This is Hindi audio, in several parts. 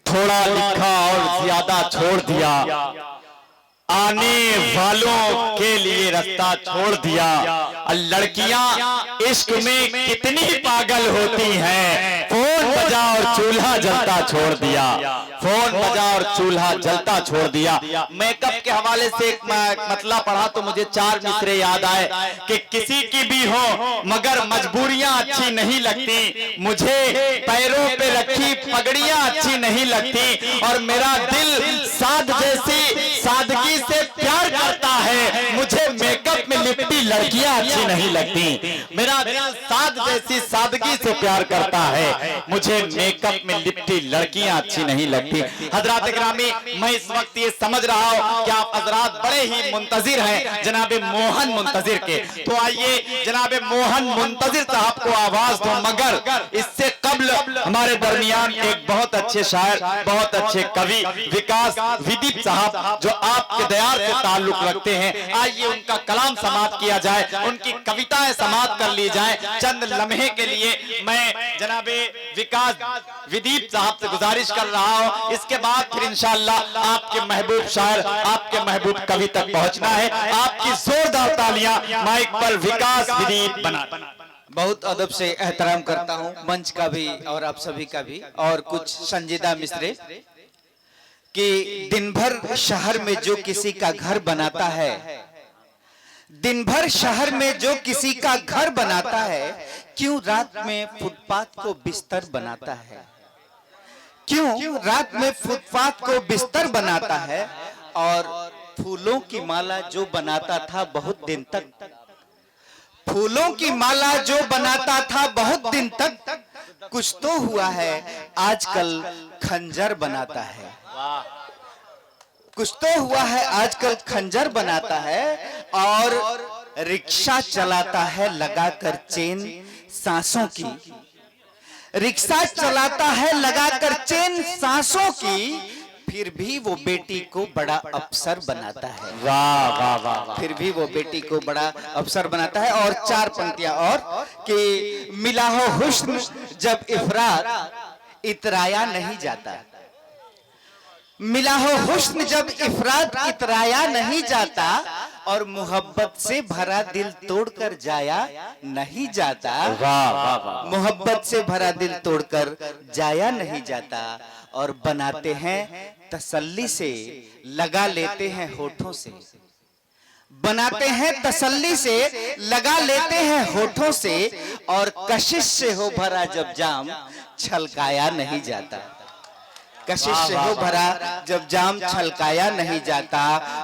थोड़ा लिखा और ज्यादा छोड़ दिया, आने वालों के लिए रास्ता छोड़ दिया। लड़कियां इश्क में कितनी पागल होती हैं, फोन बजा और चूल्हा जलता छोड़ दिया, फोन बजा और चूल्हा जलता छोड़ दिया। मेकअप के हवाले से एक मतलब पढ़ा तो मुझे 4 मिसरे याद आए कि किसी की भी हो मगर मजबूरियां अच्छी नहीं लगती, मुझे पैरों पे रखी पगड़ियां अच्छी नहीं लगती, और मेरा दिल साध जैसी सादगी से प्यार करता है, मुझे मेकअप में लिपटी लड़कियां अच्छी नहीं लगती। मेरा दिल साद जैसी सादगी से प्यार करता है, मुझे मेकअप में लिपटी लड़कियां अच्छी नहीं लगती। हजरात इकरामी, मैं इस वक्त ये समझ रहा हूं कि आप हजरात बड़े ही मुंतजिर हैं जनाबे मोहन मुंतजिर के, तो आइए जनाबे मोहन मुंतजिर साहब को आवाज दो। मगर इससे कबल हमारे दरमियान एक बहुत अच्छे शायर, बहुत अच्छे कवि विकास विदीप साहब जो आपके दयार से ताल्लुक रखते हैं, आइए उनका कलाम समाप्त किया जाए, उनकी कविताएं समाप्त कर ली जाए। चंद लम्हे के लिए मैं जनाबे विकास विदीप साहब से गुजारिश कर रहा हूं, इसके बाद फिर इंशाअल्लाह आपके महबूब शायर, आपके महबूब कवि तक पहुंचना है। आपकी जोरदार तालियां माइक पर विकास विदीप बना। बहुत अदब से एहतराम करता हूं मंच का भी और आप सभी का भी, और कुछ संजीदा मिसरे कि दिन भर शहर में जो किसी का घर बनाता है, दिन भर शहर में जो किसी का घर बनाता है, क्यों रात में फुटपाथ को बिस्तर बनाता है, क्यों रात में फुटपाथ को बिस्तर बनाता है। और फूलों की माला जो बनाता था बहुत दिन तक, फूलों की माला जो बनाता था बहुत दिन तक, कुछ तो हुआ है आजकल खंजर बनाता है, कुछ तो हुआ है आजकल खंजर बनाता है। और रिक्शा चलाता है लगाकर चेन सांसों की, रिक्शा चलाता है लगाकर चेन सांसों की, फिर भी वो बेटी को बड़ा अफसर बनाता है। वाह वाह वाह, फिर भी वो बेटी को बड़ा अफसर बनाता है। और 4 पंक्तियां और कि मिला हो हुस्न जब इफरात इतराया नहीं जाता, मिला हो हुस्न जब इफरात इतराया नहीं जाता, और मोहब्बत से भरा दिल तोड़कर जाया नहीं जाता। वाह वाह वाह, मोहब्बत से भरा दिल तोड़कर जाया नहीं जाता। और बनाते हैं तसल्ली से, लगा लेते हैं होठों से, बनाते हैं तसल्ली से, लगा लेते हैं होठों से, और कशिश से हो भरा जब जाम छलकाया नहीं जाता, कशिश से हो भरा जब जाम छलकाया नहीं जाता।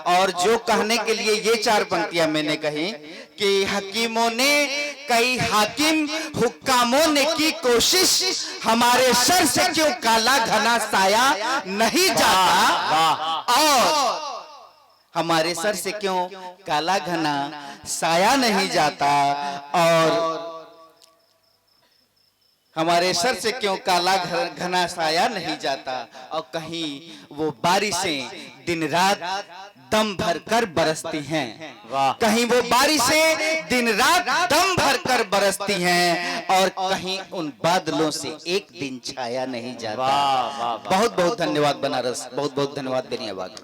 और जो कहने के लिए ये 4 पंक्तियां मैंने कही कि हकीमों ने कई हाकिम हुक्कामों ने की कोशिश, हमारे सर से क्यों काला घना साया नहीं जाता, और हमारे सर से क्यों काला घना साया नहीं जाता, और हमारे सर से क्यों काला घना साया नहीं जाता। और कहीं वो बारिशें दिन रात दम भर कर बरसती हैं, कहीं वो बारिशें दिन रात दम भर कर बरसती हैं, और कहीं उन बादलों से एक दिन छाया नहीं जाता। बहुत बहुत धन्यवाद बनारस, बहुत बहुत धन्यवाद बेनियाबाद।